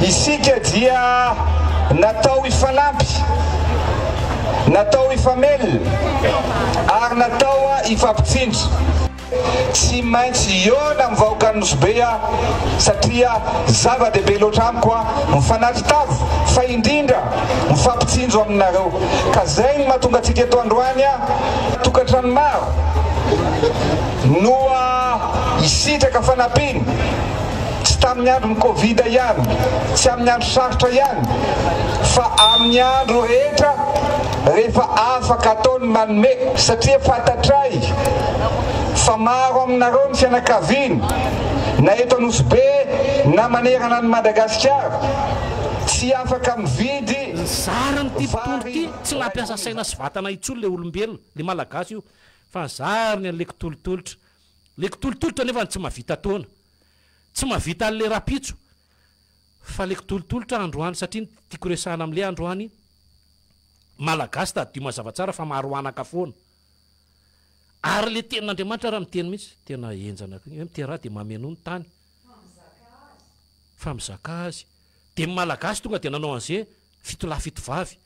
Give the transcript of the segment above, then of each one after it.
isika dia natao ifanampy, natao ifamely ary natao ifampitsindry. Tsy maintsy iona amin'ny vahoaka Nosy satria zava-dehibe loatra amiko mifanatsy tavo fa indrindra mifampitsinjo aminareo. Ka zay ny mahatonga antsika eto androany tokantrano maro noa isitraka fanampiny, tsy tamin'ny andron'ny Covid ihany, tsy amin'ny andro sarotra ihany, fa amin'ny andro rehetra rehefa afaka ataony manome. Satria fantatray fa maro aminareo ny fianakaviany na eto Anosibe na manerana ny Madagasikara tsy afaka mividy sarany ty mpitondro ty tsy nampiasa saina sy vatana itsolo le olombelona le malagasy io fa zariny an'le kitolotolotra. Le kitolotolotra nefa tsy mahavita taona, tsy mahavita an'le rapitso, fa le kitolotolotra androany satria tiako resahana amin'le androany malagasy tadio mazava tsara fa maro anaka foana. Ary le tenin'Andriamanitra raha miteny mihitsy tena enjana miteraha dia mameno ny tany fa mizaka azy dia malagasy tonga dia nanao an'izay fitolahy fitovavy.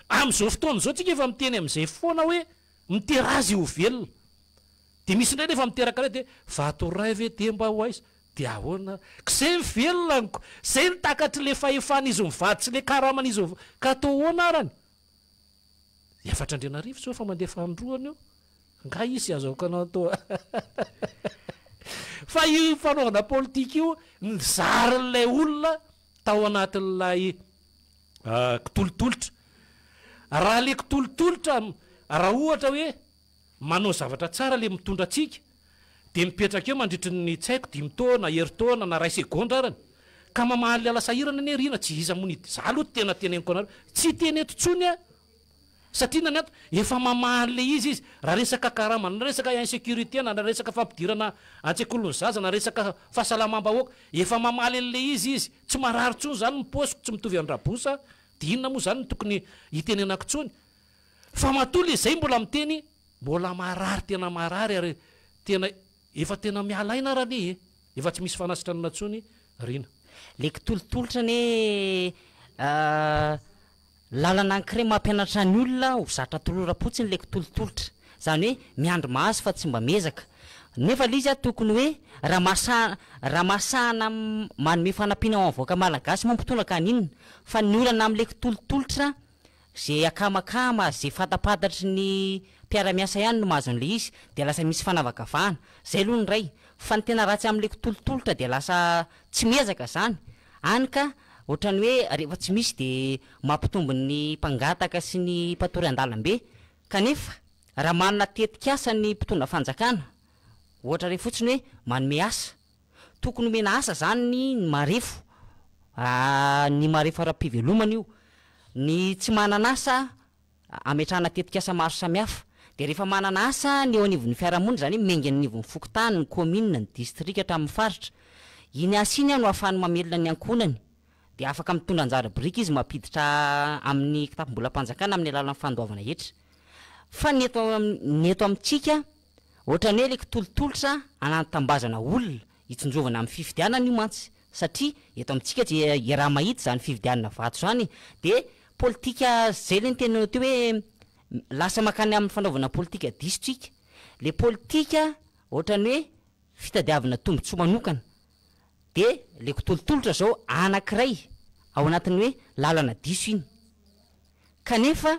Amin'izao fotoana izao tsika efa miteny amin'izay foana hoe miteraha azy ho velona. Dia misy indray rehefa miteraka ray dia vatoray ve dia mba ho aiza dia ahoana k'izay velona niko, izay ny takatry le fahefan'izy mivady sy le karaman'izy ka atao ahoana arany. Efatra Andrianarivo sao fa mandeha fandroany io nga isy azahoaka anao atao fa io fanaovana politika io nizarin'ilay olona tao anatin'ilay kitolotolotra. Raha le kitolotolotra raha ohatra hoe manao zavatra tsara le mitondra atsika dia mipetraka eo mandritry ny tsaiko 5 taona, herintaona na 2 segondra arany ka mamaly ala sahirana ny arina tsy iza mony za aloha tena teneniko anareo tsy teneto tsony satria nanato efa mamaly le izy raha resaka karama na resaka insécurité na resaka fampidirana an-tsekolony zaza na resaka fahasalamam-bahoaka efa mamaly an'le izy tsy marary tsony zany miposiko tsy mitovy andrabosa dia inona moa zany ny tokony hitenenako tsony fa matoly izay mbola miteny mbola marary tena marary ary tena efa tena mialaina raha le efa tsy misy fanasitranana tsony rina le kitolotolotra ne lalana ankiray mampianatra ny olona ho zatra tolora-potsiny le kitolotolotra zany hoe miandro mahazo fa tsy mba mezaka nefa le izy tokony hoe raha masahana manome fanampiana ao avoaka malagasy mampitona ka ninona fa ny olana amin'le kitolotolotra zay akamakama zay fatapatatry ny mpiara-miasa ihany no mahazon'le izy dia lasa misy fanavakavahana zay aloha ny ray fa ny tena ratsy amin'le kitolotolotra dia lasa tsy mezaka zany anyka ohatrany hoe rehefa tsy misy dia mampitombo ny mpangataka sy ny mpatory an-dalambe kanefa raha manana tetikasa ny mpitondra fanjakana ohatra re fotsiny hoe manome asa tokony omena asa zany ny marefo ny marefo ara-pivelomana io ny tsy manana asa ametrahana tetikasa maro samihafa dia rehefa manana asa ny eo anivon'ny fiarahamonina zany hoe mengy anivon'ny fokotany ny commune ny district hatramin'ny faritra iny asa iny no ahafahany mamelona ny ankonany dia afaka mitondra anjara brika izy mampiditra amin'ny kitapom-bolam-panjakana amin'ny alalan'ny fandoavana hetra fa ny eto amintsika ohatrany hoe le kitolotolotra anatambazana olona hitsinjovana amin'ny fifidianana io mantsy satria eto amintsika dia raha mahita zany fifidianana vato zany dia politika zay le ny tena teo hoe lasa makany amin'ny fanaovana politika distrika le politika ohatrany hoe fitadiavana tombontsoa manokana dia le kitolotolotra zao anankiray ao anatin'ny hoe lalana diso iny kanefa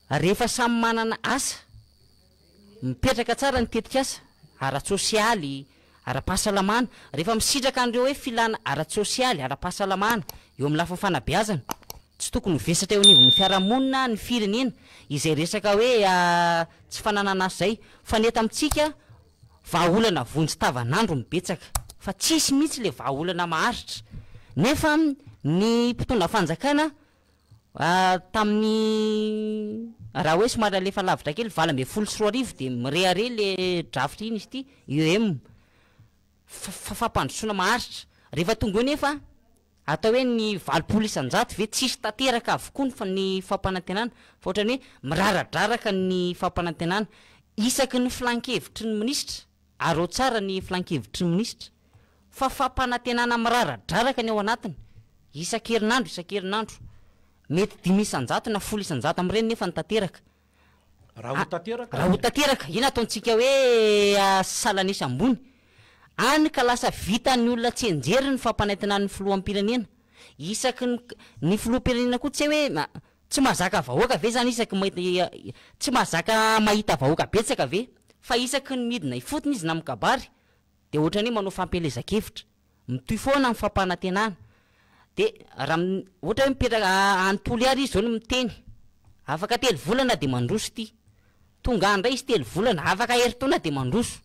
rehefa samy manana asa mipetraka tsara ny tetikasa ara-tsosialy ara-pahasalamana rehefa misitraka an'ireo hoe filana ara-tsosialy ara-pahasalamana eo amin'ny lafiny fanabeazana tsy tokony vesatra eo anivon'ny fiarahamonina ny firenena izay resaka hoe tsy fananana asa zay fa neta amintsika vahaolana vonjy tavanandro mibetsaka fa tsisy mihitsy le vahaolana maharitra nefa ny mpitondra fanjakana tamin'ny raha hoe somary alefa lavitra kely 2014 dia mirehare le drafitra iny izy ity UEM fampandrosoana maharitra rehefa tonga eo nefa atao hoe ny 20% ve tsisy tanteraka avokoa fa ny fampanantenana fa ohatrany hoe miraradraraka ny fampanantenana isaky ny flankevitry ny ministra ary tsara ny flankevitry ny ministra fa fampanantenana miraradraraka ny ao anatiny isan-kerinandro mety 5 isan-jato na 10 isan-jato am'ireny nefa nytanteraka raha ho tanteraka ina ataontsika hoe salanisy ambony any ka lasa vita ny olona tsy enjery ny fampanaitina ny filohampirenena isaky ny filohampirenena koa tsy hoe tsy mahazaka vahoaka ve zany isaky tsy mahazaka mahita vahoaka betsaka ve fa isaky ny midina ifotony izy na mikabary de ohatrany manao fampelezakevitra mitoy foana ny fampanantenana de raha ohatra hoe mipetraka anontolo ary izy zao no miteny afaka 3 volana de mandroso ty tonga andray izy 3 volana afaka heritaona de mandroso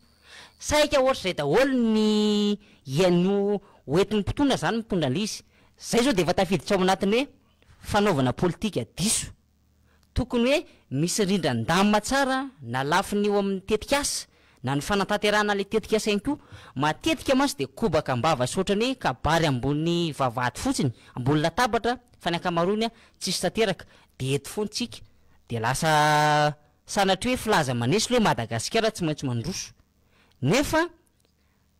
saika ohatra zay daholo ny iano oentin'ny mpitondra zany mitondra an'izy zay zao de efa tafiditra ao anatiny hoe fanaovana politika diso tokony hoe misy rindran-damina tsara na lafiny eo amin'ny tetikasa na ny fanatanterahana le tetikasa igny koa matetika mantsy de kobaka ambava sy ohatrany hoe kabary ambony vavahady fotsiny ambony latabatra fa ny akamaroany tsisy tanteraka de eto fontsika de lasa sanatry hoe filaza manesy le hoe Madagasikara tsy maintsy mandroso nefa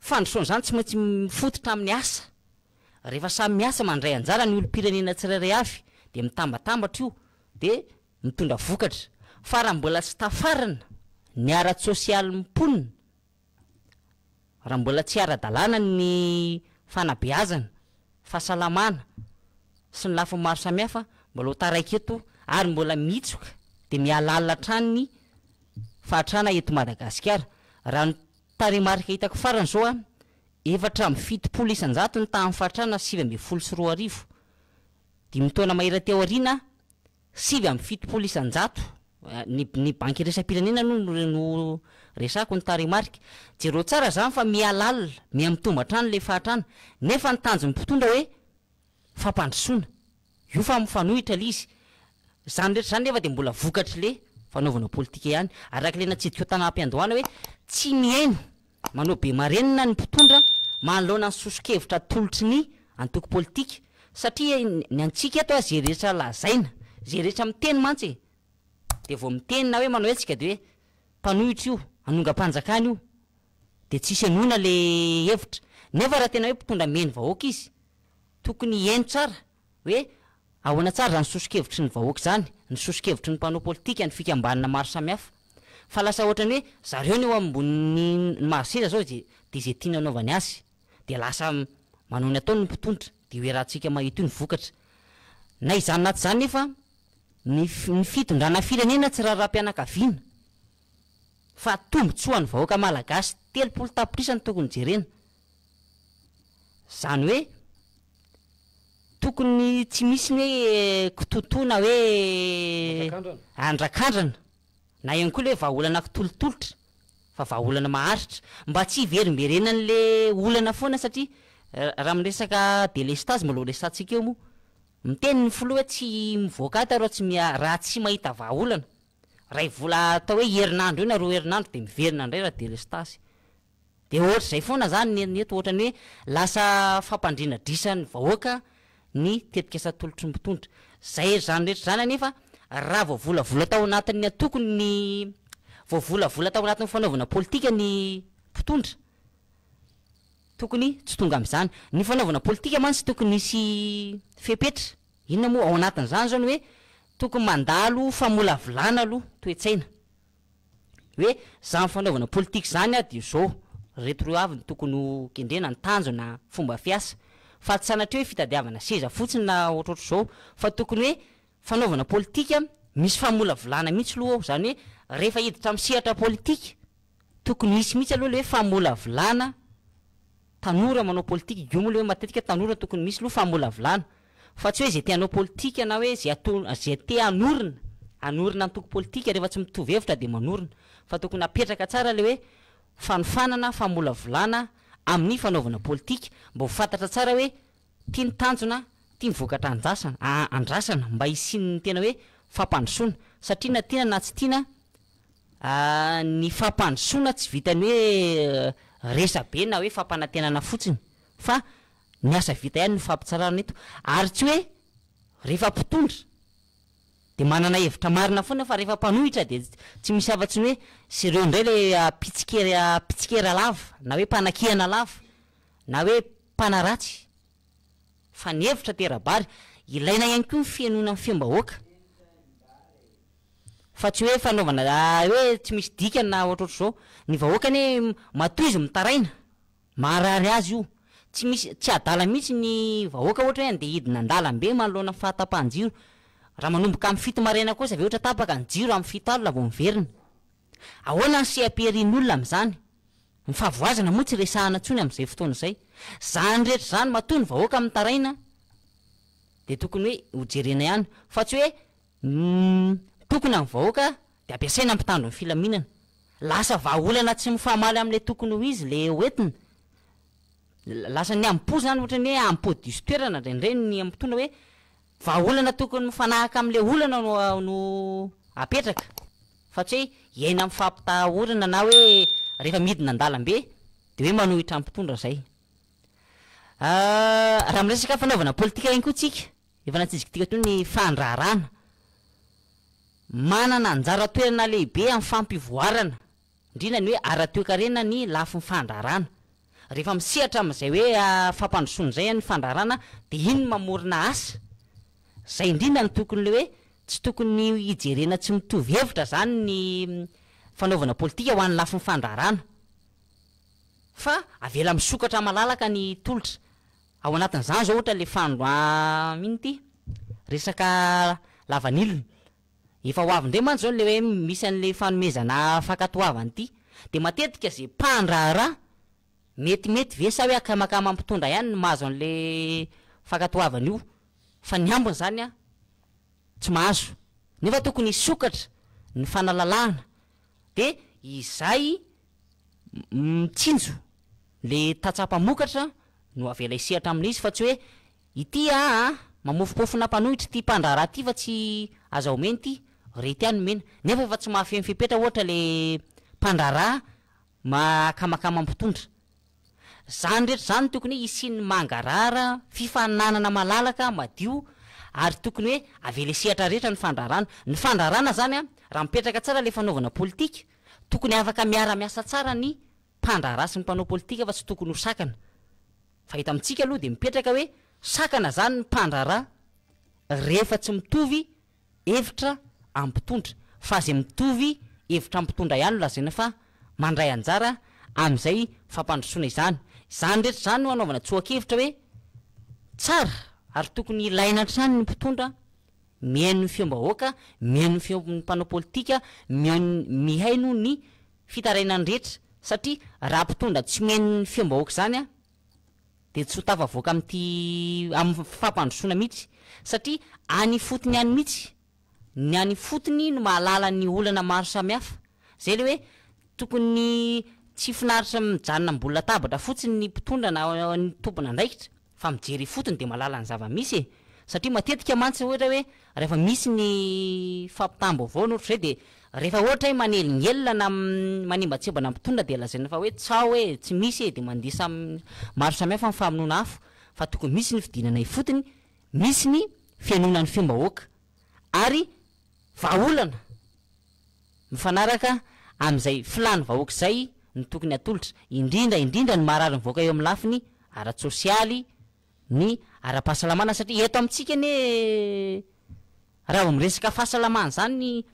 fandrosoana zany tsy maintsy mifototra amin'ny asa rehefa samy miasa mandray anjara ny olom-pirenena tsirairay avy de mitambatambatra io de mitondra vokatra fa raha mbola tsy tafarana ny ara sosialy mimponina raha mbola tsy ara-dalàna ny fanabeazana fahasalamana sy ny lafiny maro samihafa mbola ho taraiky eto ary mbola mitsoka de mialalina trany ny fahatrana eto Madagasikara raha ny taremarika hitako farany zao 770 isan-jato ny tamin'ny fahatrana 712 de mitaona mahera teo arina 770 isan-jato ny banky resam-pirenena no resako ny taremarika jereo tsara zany fa mialalina miamitomba trany le fahatrana nefa ny tanjony mpitondra hoe fampandrosoana io fa mifanohitra le izy zany rehetra zany nefa de mbola vokatry le fanaovana politika ihany araka le natsidika tanampy-andohana hoe tsy miaino manao be marenina ny mpitondra manoloana ny soso-kevitra tolotry ny antoko politika satria ny antsika eto zay rehetra lazaina zay rehetra miteny mantsy de vao miteny na hoe manao etsika de hoe mpanohitra io anonga-panjakana io de tsisy anona le hevitra nefa raha tena hoe mpitondra meny vahoaka izy tokony iaino tsara hoe ahoana tsara zany soso-kevitry ny vahoaka zany ny soso-kevitry ny mpanao politika ny fikambanana maro samihafa fa lasa ohatrany hoe zareo ny eo ambony mahaseza zao de zay tiana anaovany azy de lasa manao ny ataony ny mpitondra de hoe rahantsika mahita io ny vokatra na izany naty zany nefa ny fitondrana firenena tsy raha-raha-mpianakaviana fa tombotsoa ny vahoaka malagasy 30 tapitrisa ny tokony jerena zany hoe tokony tsy misy ny hoe kitotoana hoe andrakandrana na ihany koa le hoe vahaolana kitolotolotra fa vahaolana maharitra mba tsy hiverimberenan'le olana foana satria raha miresaka delestage mbola resantsika eo moa miteny ny folo hoe tsy mivoaka ato raha tsy raha tsy mahita vahaolana raha vola atao hoe herinandro io na 2 herinandro de miverina indray raha delestage de ohatra zay foana zany neto ohatrany hoe lasa fampandrina drisany vahoaka ny tetikasa tolotry ny mpitondra zay zany rehetra zany anefa raha voavolavola tao anatin'ny atokony ny voavolavola tao anatin'ny fanaovana politika ny mpitondra tokony tsy tonga am'izany ny fanaovana politika mantsy tokony isy fepetra inona moa ao anatin'izany zao ny hoe tokony mandalo famolavolana aloha toetsaina hoe zany fanaovana politika zany de zao reto reo avy ny tokony ho kendrena ny tanjo na fomba fiasa fa tsy sanatria hoe fitadiavana seza fotsiny na ohatrohatro zao fa tokony hoe fanaovana politika misy famolavolana mihitsy aloha ao zany hoe rehefa hiditra amin'ny sehatra politika tokony misy mihitsy aloha le hoe famolavolana tanora manao politika io moa le hoe matetika tanora tokony misy aloha famolavolana fa tsy hoe zay te hanao politika na hoe zay te anorina antoko politika rehefa tsy mitovy hevitra de manorina fa tokony apetraka tsara le hoe fanofanana famolavolana amin'ny fanaovana politika mba ho fantatra tsara hoe tia ny tanjona tia mivokatra andrasana mba hisin'ny tena hoe fampandrosoana satria na tiana na tsy tiana ny fampandrosoana tsy vitany hoe resa be na hoe fampanantenana fotsiny fa ny asa vita ihany ny fampitsarana eto ary tsy hoe rehefa mpitondra de manana hevitra marina foana fa rehefa mpanohitra de tsy misy afa-tsy ny hoe sireo indray le pitsikera lava na hoe mpanakihana lava na hoe mpanaratsy fanevitra terabary ilaina ihany koa fianona amin'ny fiam-bahoaka fa tsy hoe fanaovana hoe tsy misy dikana ohatrohatro zao ny vahoaka ny matoy izy mitaraina marary azy io tsy misy tsy adala mihitsy ny vahoaka ohatra hoe andeha hidina an-dalambe manoloana fahatapahan-jiro raha manomboka amin'ny fito maraina kosa avy ohatra tapaka ny jiro amin'ny fito alina vao miverina ahoana ny seaperin'olona amin'izany ny fahavoazana moa tsy resahana ntsony amin'izay fotoana izay zany rehetra zany matoy ny vahoaka mitaraina de tokony hoe hojerena ihany fa tsy hoe tokony amin'ny vahoaka de ampiasaina ampitandro ny filaminana lasa vahaolana tsy mifahamaly amin'le tokony ho izy le hoentina lasa ny ampo zany ohatra ny hoe ampody diso toerana ndraindray ny ampitondra hoe vahaolana tokony mifanahaka amin'le olana no apetraka fa tsy hoe iaina amin'ny fampitahorana na hoe rehefa midina an-dalambe de hoe manohitra ampitondra zay raha miresaka fanaovana politika ihany koa tsika efa natsizikitika toy ny fandraharana manana anjara toerana lehibe amin'ny fampivoarana indrindra ny hoe ara-toekarena ny lafi ny fandraharana rehefa misehatra amin'izay hoe fampandrosoana zay ny fandraharana de iny mamorona asa zay indrindra ny tokony le hoe tsy tokony hijerena tsy mitovy hevitra zany ny fanaovana politika ho an'ny lafi ny fandraharana fa avela misokatra malalaka ny tolotra ao anatin'izany zao ohatra le fandro ino ty resaka lavanilona efa ho avy ndray mantsy zao le hoe misy an'le fanomezana fakatoavany ity de matetika zay mpandrahara metimety ve sa hoe akamakama ampitondra ihany ny mahazo an'le fakatoavany io fa ny ambony zany a tsy mahazo nefa tokony hisokatra ny fanalalahana de izay mitsinjo le tatsapamokatra no avela isehatra amin'izy fa tsy hoe ity mamofopofona mpanohitra ty mpandrahara ty fa tsy azaho meny ty rety ihany mena nefa efa tsy mahafemy fipetra ohatra le mpandrahara makamakama ampitondra zany rehetra zany tokony hoe isiny mangarara fifananana malalaka madio ary tokony hoe avela isehatra rehetra ny fandraharana zany a raha mipetraka tsara le fanaovana politika tokony afaka miara-miasa tsara ny mpandrahara sy ny mpanao politika fa tsy tokony ho sakana fa hita amintsika aloha de mipetraka hoe sakana zany ny mpandrahara rehefa tsy mitovy hevitra ampitondra fa zay mitovy hevitra ampitondra ihany lazaina fa mandray anjara amin'izay fampandrosoana izany zany rehetra zany no anaovana tsoakevitra hoe tsara ary tokony ilaina trany ny mpitondra mihaino ny fiam-bahoaka mihaino ny mpanao politika mihaino ny fitarainany rehetra satria raha mpitondra tsy mihaino ny fiam-bahoaka zany a de tsy ho tafavoaka amin'ny fampandrosoana mihitsy satria any fotony any mihitsy ny any fotony no mahalala ny olana maro samihafa zay le hoe tokony tsy finaritra mijanona mbola tabatra fotsiny ny mpitondra na ny tompona andraikitra fa mijery fotony de mahalala ny zava-misy satria matetika mantsy ohatra hoe rehefa misy ny fampitambo avao no ohatra zay de rehefa ohatra hoe manelingelina na manimbatsebana mpitondra de lazaina fa hoe tsao hoe tsy misy de mandisa maro samihafa amin'ny famonoana afo fa tokony misy ny fidinana ifotony misy ny fianonan'ny fiam-bahoaka ary vahaolana mifanaraka amin'izay filany vahoaka zay ny tokony atolotra indrindra ny maharary mivoaka eo amin'ny lafiny ara-tsosialy ny ara-pahasalamana satria eto amintsika ne raha miresaka fahasalamana zany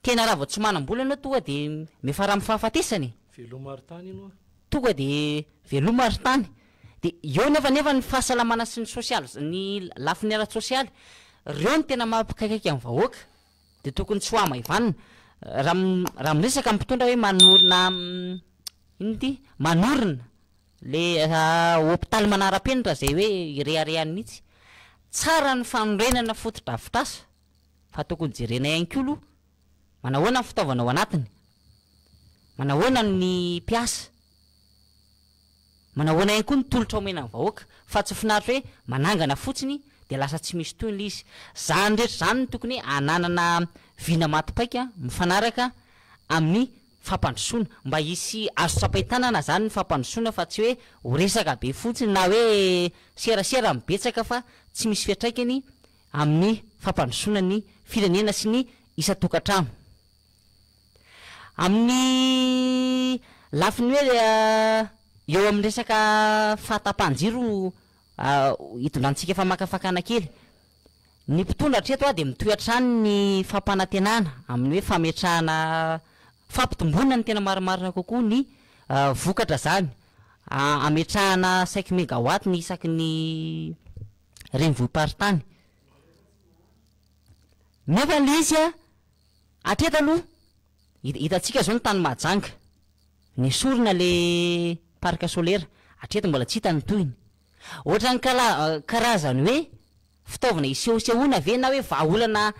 tena raha vao tsy manam-bola anao tonga de mefara amin'ny fahafatesany velomary-tany ino tonga de velomary-tany de eo nefa ny fahasalamana sy ny sosialy ny lafiny ara-tsosialy reo ny tena mampikaikaiky amin'ny vahoaka de tokony tsy hoa maivanina raha miresaka mpitondra hoe manorina ino ty manorina le hôpitaly manara-penitra zay hoe irehareany mihitsy tsara ny fanorenana fotodrafitrasa fa tokony jerena ihany ko aloha manahoana ny fitaovana ao anatiny manahoana ny mpiasa manahoana ihany koa ny tolotra omena ny vahoaka fa tsy finaritra hoe manangana fotsiny de lasa tsy misy toy ny izy zany rehetra zany ny tokony ananana vina matipaika mifanaraka amin'ny fampandrosoana mba hisy azo tsapaitanana zany ny fampandrosoana fa tsy hoe horesaka be fotsiny na hoe serasera mibetsaka fa tsy misy fiatraikany amin'ny fampandrosoana ny firenena sy ny isa-tokantrano amin'ny lafiny hoe eo amin'ny resaka fahatapahan-jiro hitondrantsika fa makafakana kely ny mpitondra treto de mitoetrany ny fampanantenana amin'ny hoe fametrahana fampitombonana ny tena marimarina kokoa ny vokatra zany ametrahana 5 mégawatt ny isaky ny renvohim-paritany nefa le izy atreto aloha hitatsika zao ny tany Mahajanga ny sorina le parc solaire atreto mbola tsy hitany toyiny ohatrany karazany hoe fitaovana isehosehoana ve na hoe vahaolana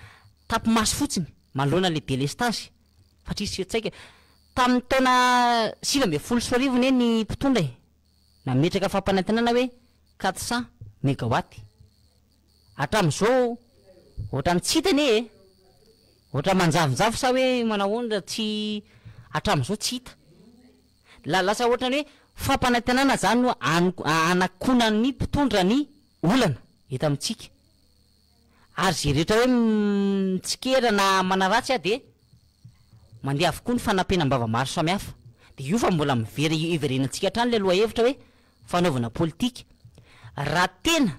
tapimaso fotsiny manoloana le délestage fa tsisy tsaika tamin'ny taona 2010 ny mpitondra nametraka fampanantenana hoe 400 mégawatt hatramin'izao ohatrany tsy hitany ohatra manjavinjavo sa hoe manahoana tsy hatramin'izao tsy hita lasa ohatrany hoe fampanantenana zany no anakona ny mpitondra ny olana hita amintsika ary zay rehetra hoe mitsikera na manaratsy de mandeha avokoa ny fanampenam-bava maro samihafa de io fa mbola mivery iverenantsika hatrany le loha hevitra hoe fanaovana politika raha tena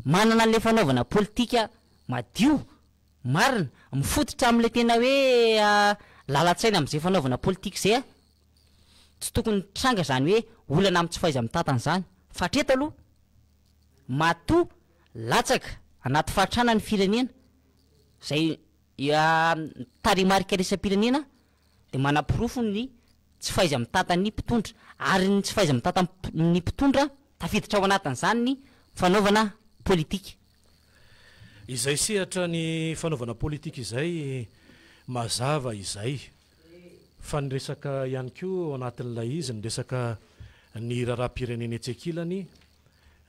manana le fanaovana politika madio marina mifototra am'le tena hoe lalatsaina am'izay fanaovana politika zay tsy tokony tranga zany hoe olana amin'ny tsy faiza mitantana zany fa treto aloha mato latsaka anaty fahatrana ny firenena zay tarimarika resam-pirenena de manapirofo ny tsy faiza mitantana ny mpitondra ary ny tsy faiza mitantana ny mpitondra tafiditra ao anatin'izany ny fanaovana politika izay sehatra ny fanaovana politika izay mazava izay fa ny resaka ihany koa anatin'ilay izy ny resaka ny raharam-pirenena etsekilany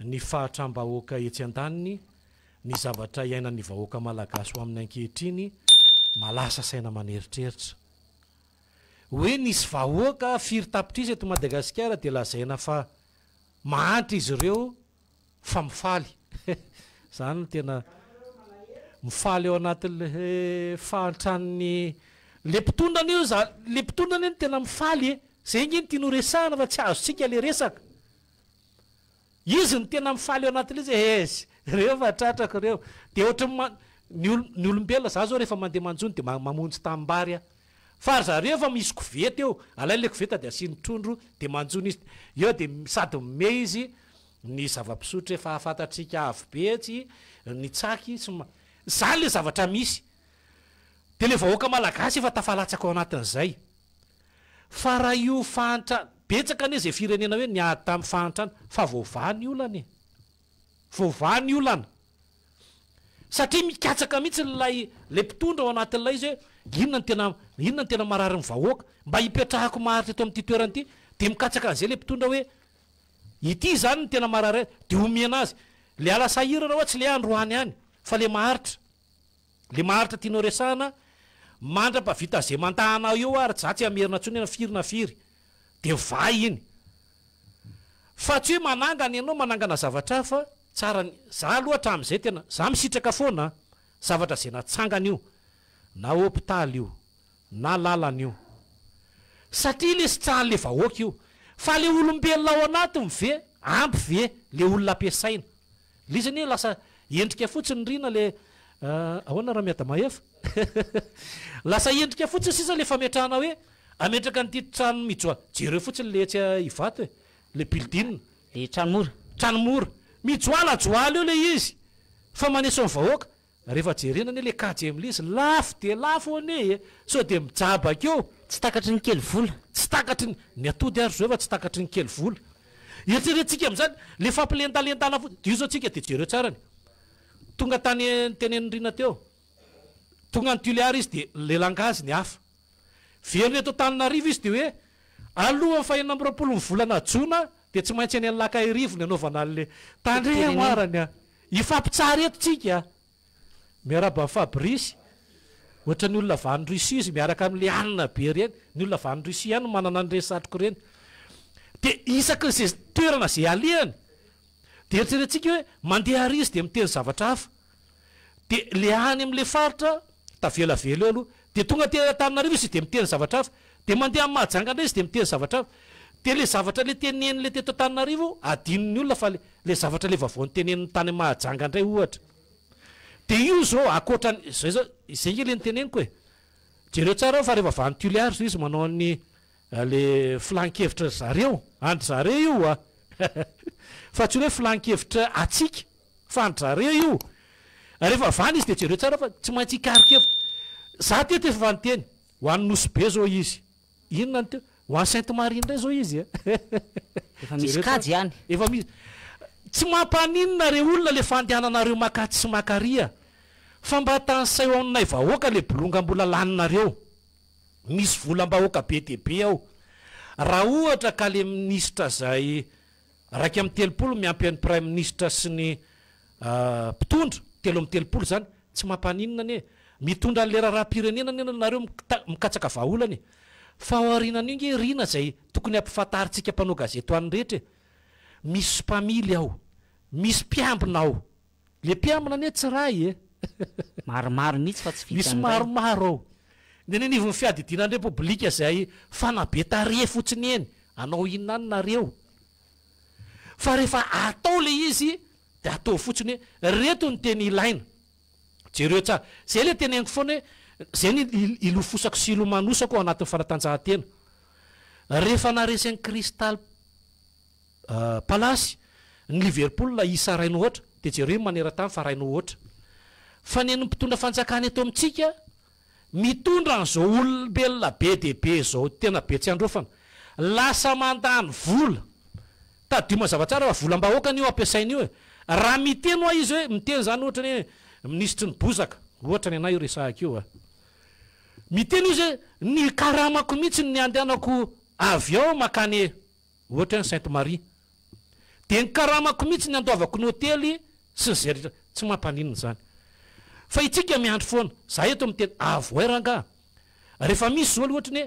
ny fahatram-bahoaka etsy an-daniny ny zavatra iainan'ny vahoaka malagasy ho amin'ny ankehitriny malasa saina maneritreritra hoe nisy vahoaka firy tapitrisy eto Madagasikara de lazaina fa mahantra izy ireo fa mifaly zany tena mifaly eo anatin'le fahantrany le mpitondrana io le mpitondrana iny tena mifaly zay iny tiano resahana fa tsy azontsika le resaka izy ny tena mifaly eo anatin'le izy reo fa tratrako reo de ohatra ny olombelona za zao rehefa mandeha manjony de mamonjy tambary fa ary zareo efa misy koveta eo alay le koveta de asiny trondro de manjony izy eo de sady me izy ny zava-pisotra efa afantatsika avy betsy ny tsaky zany le zavatra misy de le vahoaka malagasy efa tafalatsaka ao anatin'izay fa raha io fahanta betsaka ane zay firenena hoe niady tamin'ny fahantrana fa vaovany olana vaovany olana satria mikatsaka mihitsy lay le mpitondra ao anatin'ilay izy hoe inona ny tena marary ny vahoaka mba hipetrahako maharitra eto amin'ity toerana ity de mikatsaka an'izay le mpitondra hoe ity zany ny tena marary de omena azy le alasahirana hoe tsy le andro hany hany fa le maharitra tianao resahana mandra-pavita zay mantahana eo ary za tsy amerina tsony ena firy na firy de vai iny fa tsy hoe manangana ianao manangana zavatra fa tsara za aloha hatramin'izay tena za misitraka foana zavatra zay natsangana io na hôpitaly io na lalana io satria le sitrahan'le vahoaka io fa le olombelona ao anaty mive ampy ve le olona ampiasaina le izy anie lasa endrika fotsiny rina le ahoana raha miada mahefa lasa endrika fotsiny sisa le fametrahana hoe ametraka nyty trano mijoa jereo fotsiny le etsy ivato e le building le tranomora mijoalajoala eo le izy fa maneso ny vahoaka rehefa jerena ane le kaje am'le izy lafo de lafo ane so de mijabaka eo tsy takatry ny kely vola tsy takatry ny atody ary zao efa tsy takatry ny kely vola eritreretintsika am'zany le fampilendalendana fo de io zao tsika de jereo tsarany tonga tany tenen'ny rina teo tonga ny tuliary izy de le langazy ny hafa veriny eto Tananarivo izy de hoe aloha fahenina amby roapolo ny volana jona de tsy maintsy any an'laka irivony anaovana le tandre marany ifampitsara eto tsika miaraba Fabrice ohatra ny olona vany Russie izy miaraka am'le anina be reny ny olona vany Russie ihany manana ny resatroko reny de isaky zay toerana zay alehany de eritreretintsika hoe mandeha ary izy de miteny zavatra hafa de le any am'le faritra tavelavela eo aloha de tonga te Tananarivo izy de miteny zavatra hafa de mandeha amin'ny Mahajanga ndray izy de miteny zavatra hafa de le zavatra le tenen'le teto Antananarivo adininy olona fa le zavatra le vaovao nytenen'ny tany Mahajanga indray ohatra de io zao akoatra zay le nyteneniko e jereo tsara fa rehefa vany Tuliary zao izy manao ny le flankevitra zareo andry zareo io a fa tsy hoe flankevitra atsika fa andry zareo io rehefa vany izy de jereo tsara fa tsy maintsy ikarikevitra za teto efa vanyteny ho an'ny Nosy-be zao izy inona ny teo ho an'ny Sainte-Marie indray zao izy efa misy kajy ihany efa misy tsy mampaninona re olona le fandehananareo makaty sy makaria fa mba tansay ao aminay vahoaka le bolongambola laninareo misy volam-bahoaka be de be ao raha ohatra ka le ministra zay raiky amin'ny telopolo miampy an'ny prime ministre sy ny mpitondra 3 zany tsy mampaninona anie mitondra an'le raha-pirenena ny nareo mikatsaka vahaolany fa ao arinana io nge rina zay tokony ampifantaritsika mpanao gazety ho an'ny rehetra misy mpamily ao misy mpiambina ao le mpiambina anie tsy ray maromaro mihitsy fa tsy misy maromaro ao ny nenivon'ny fiadidinan'ny repoblika zay fanabe tare fotsiny eny anao inona any nareo fa rehefa atao le izy de atao fotsiny hoe reto ny teny ilaina jereo tsara zay le teneniko foana hoe zay ny ilofosako sy ilomanosako ao anatin'ny fanatanjahantena rehefa naresan'ny Crystal Palace ny Liverpool isa raino ohatra de jereo maneran-tany fa raino ohatra fa ny mpitondra fanjakany eto amintsika mitondra n'izao olombelona be de be zao tena be tsy androfana lasa mandany vola tadio mazavatsara fa volam-bahoaka io ampiasainy io raha miteny oa izy hoe miteny zany ohatra ny ministry ny bozaka ohatra ny anay io resahako io miteny izy hoe ny karamako mihitsy ny andehanako avy ao makany ohatra ny Sainte-Marie de ny karamako mihitsy ny andoavako ny hotely sy ny zay rehetra tsy mampaninona zany fa itsika miandro foana za eto miteny avoairanga rehefa misy zao ohatra ny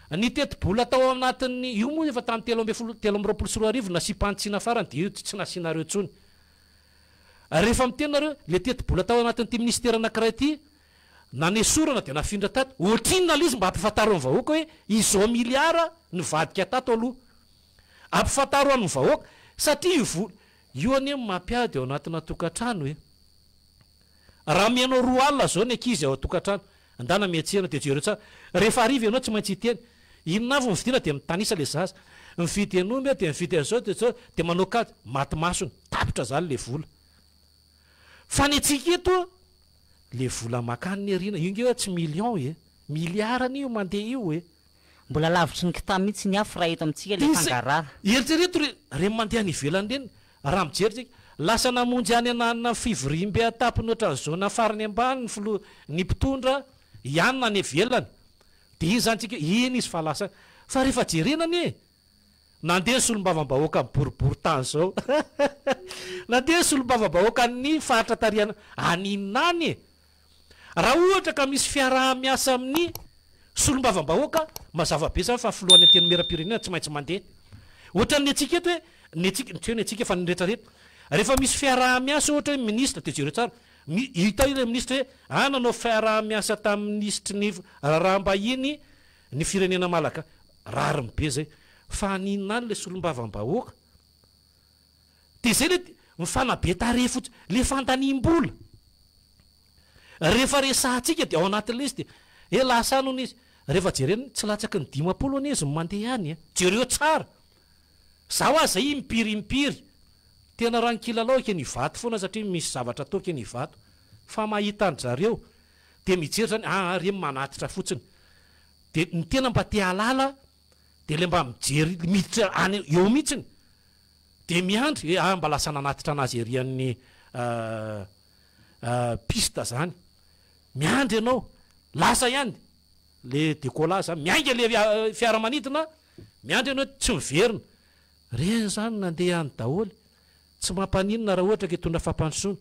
hoe ny teti-bola tao anatin'ny io moa efa tamin'ny 13 nasipantsina farany de io tsy nasinareo tsony rehefa mitenareo le teti-bola tao anatin'ity ministera anankiray ty nanesorana de nafindra tato ohatrinona le izy mba ampifantaro amin'ny vahoaka hoe izao miliara ny vadika tato aloha ampifantaro an'ny vahoaka satria io anie mampiady ao anatina tokantrano raha mianao 2 alina zao ny ankizy ao atokantrano andana miatsena de jereo tsara rehefa ariva ianao tsy maintsy hiteny inona avy mividina de mitanisa le zaza mividy anomby de mividy azao de manao kady maty masony tapitra zany le vola fa ny atsika eto le vola makany ny arina io nge hoe tsy million miliarany io mandeha io mbola lavitry ny kita mihitsy ny afo raha eto amintsika le fangarara eritrereto re mandeha ny ivelany reny raha mijery lasa namonjy any ananina fivoriam-be atapony ohatra ny zona farany ambany ny mpitondra ianina ny velany de iny zany tsika iny izy fa lasa fa rehefa jerenany nandeha ny solombavam-bahoaka ny boribory tany zao nandeha ny solombavam-bahoaka ny faritra tariana aninany raha ohatra ka misy fiaraha-miasa amin'ny solombavam-bahoaka mazava-be zany fa filohan'ny anteny mera-pirenena tsy maintsy mandeha ohatra ny atsika eto hoe ny atsika fa nyretraretra rehefa misy fiaraha-miasa ohatra hoe ministra de jereo tsara hita io le ministra hoe nanao fiaraha-miasa tamin'ny ministry ny raharaham-bahiny ny firenena malaka rariny be zay fa aninona any le solombavam-bahoaka de zay le mifanabe tare fotsy le fantanim-bola rehefa resahantsika de ao anatin'le izy de lasa anony izy rehefa jereny tsy latsaky ny 10 anie izy mandeha any jereo tsara zaho azy zay mipiripiry tena raha ny kilalao ke ny vato foana satria misy zavatra atao ke ny vato fa mahita any zareo de mijery zany re manatitra fotsiny de ny tena mba te alala de le mba mijery miditra any eo mihitsiny de miandry hoe mba lasa nanatitra anazy erian'ny piste zany miandry ianao lasa ihany le décollage miainga le fiaramanidina miandry ianao tsy miverina reny zany nandeha any daholy tsy mampaninona raha ohatra ke tondra fampansoana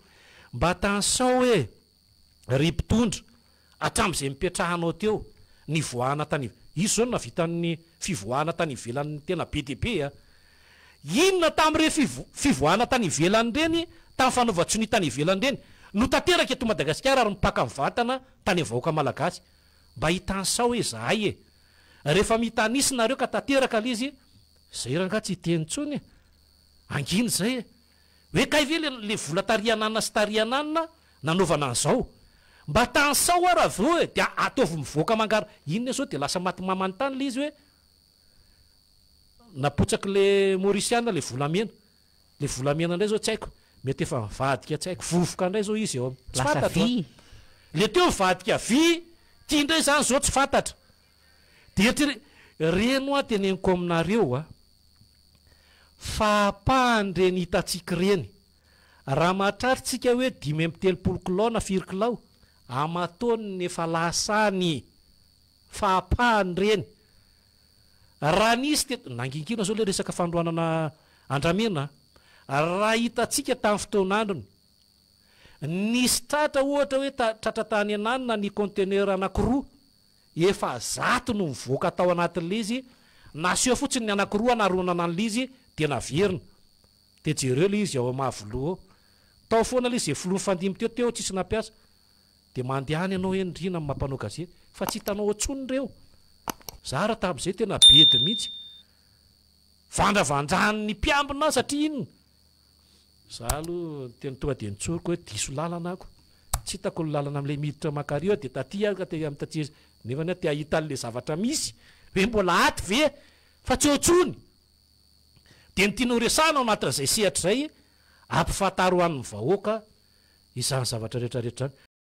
mba tansao hoe ry mpitondra atram'izay mipetrahanao teo ny voahana tany izy zao navitan'ny fivoahana tany ivelan'ny tena be de be inona tam'ire fivoahana tany ivelany reny tamin'ny fanaovatsony tany ivelany reny no tanteraka eto Madagasikara ary mipaka mivatana tany avahoaka malagasy mba hitansao hoe zahay rehefa mitanisy nareo ka tanteraka le izy zay raha nga tsy tenyntsony anginy zay hoe kay ve le vola tarianana sy tariananina nanaovana an'izao mba tansao araha veo e dia ataovy mivoaka mangara inona zao dia lasa maty mamanontany le izy hoe napotsaky le morisiana le volamena le volamena indray zao tsy haiko mety efa mivadika tsy haiko vovoka indray zao izy eo tsy fantatra le teo mivadika vy tia indray zany zao tsy fantatra dia reno a teneniko aminareo a fahapahany hitatsika reny raha mahatraritsika hoe 5 kilao na 4 kilao amatony efa lasany fahapahany reny raha nisy nanginkina zao le resaka fandroanana andramena raha hitatsika tamin'ny fotoanandrony nisy tratra ohatra hoe tratra tany ananina ny conteneur anankiroa efa 100 no mivoaka tao anatin'le izy naseho fotsiny ny anankiroa anaronana an'le izy dia naverina dia jereo le izy ao mahavoloa tao foana le izy folo mifandimy teo tsisy nampiasa dia mandehany ianao endrina amin'ny mampanao gazety fa tsy hitanao antsony reo za raha tamin'izay tena bedy mihitsy vandravandrahany ny mpiambina satria inona za aloha teny tonga dia nitsoriko hoe diso lalana ako tsy hitako ny lalana amin'ilay miditra makario dia taty aka te amin'ny taty nefa ny te ahita an'le zavatra misy hoe mbola aty ve fa tsy otsony dia nytianao resana ao anatin'izay sehatra izay ampifantaro an'ny vahoaka izany zavatra rehetrarehetra zany